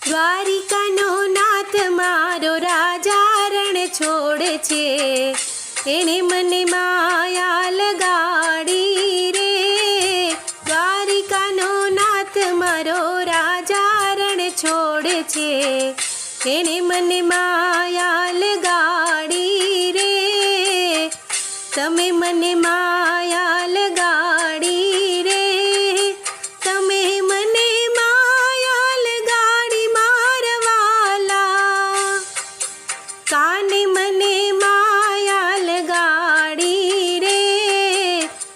દ્વારિકાનો નાથ મારો રાજા રણ છોડે છે, એણે મને માયા લગાડી રે. દ્વારિકાનો નાથ મારો રાજા રણ છોડે છે, એણે મને માયા લગાડી રે. તમે મને માયા લગાડી રે, તમે મને માયા લગાડી મારવાલા. કાને મને માયા લગાડી રે.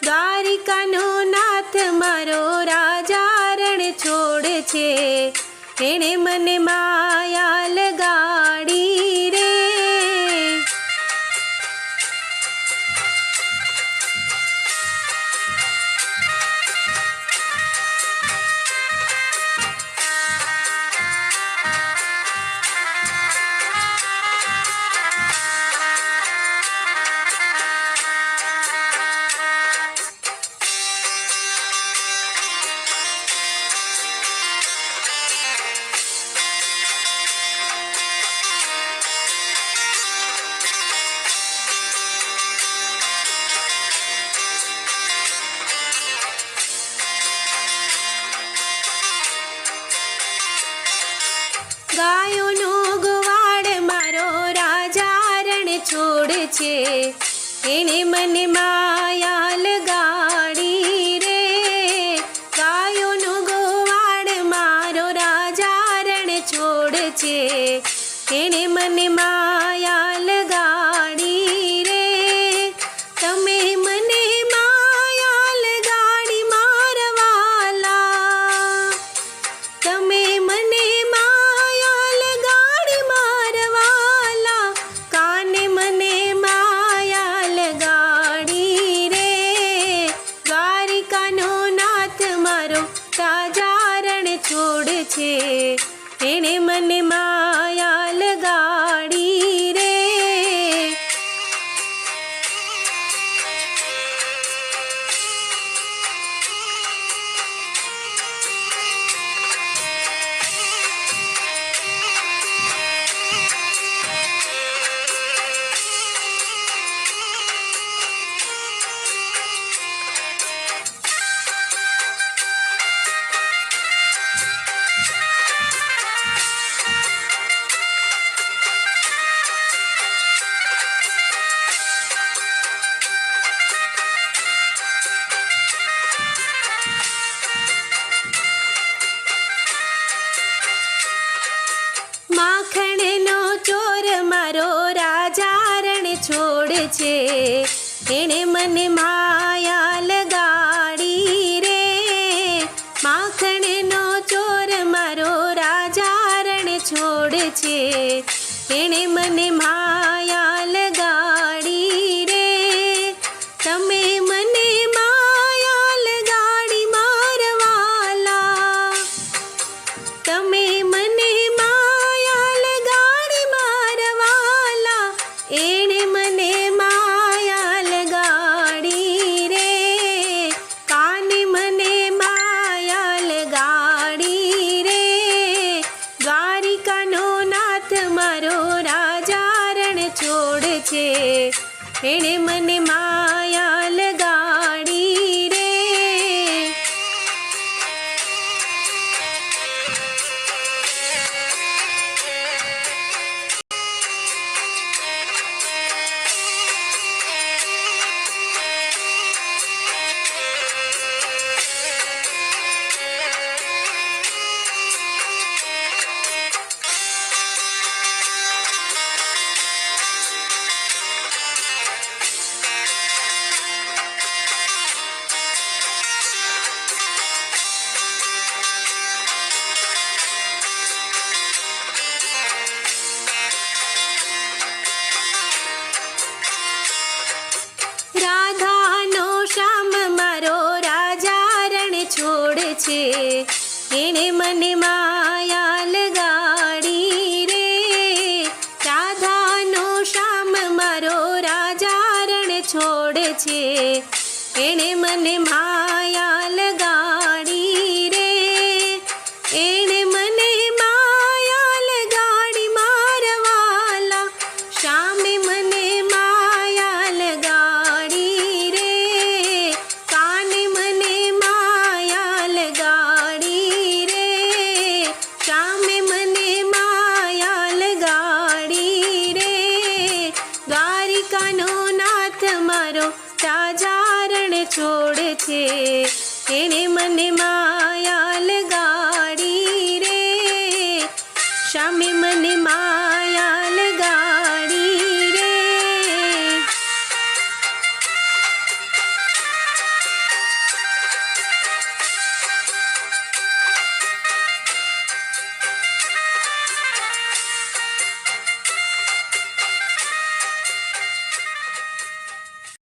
દ્વારિકાનો નાથ મારો રાજા રણ છોડે છે, એણે મને માયા લગાડી રે. ગાયોનો ગોવાળ મારો રાજા રણ છોડે છે, એણે મને માયા લગાડી રે. ગાયોનો ગોવાળ મારો રાજા રણ છોડે છે, એણે મને માયા લગાડી રે. તમે મને માયા લગાડી મારવાલા. તમે મને માયા લગાડી મારવાલા. કાને મને માયા લગાડી રે. દ્વારિકાનો નાથ મારો રાજા રણ છોડે છે, એણે મને માયા લગાડી રે. માખણનો ચોર મારો રાજા રણ છોડે છે, એણે મને માયા લગાડી રે. માખણનો ચોર મારો રાજા રણ છોડે છે, એણે મને માયા લગાડી રે. તમે મને માયા લગાડી મારવાલા. તમે મને માયા લગાડી મારવાલા. એણે મને માયા લગાડી રે. કાને મને માયા લગાડી રે. દ્વારિકાનો નાથ મારો રાજા રણ છોડે છે, એણે મને માયા લગાડી રે. રાધાનો શ્યામ મારો રાજા રણ છોડે છે, એણે મને માયા લગાડી રે. રાધાનો શ્યામ મારો રાજા રણ છોડે છે, એણે મને માયા લગાડી રે. એણે મને માયા માયાનો નાથ મારો રાજા રણ છોડ છે. એણે મને માયા લગા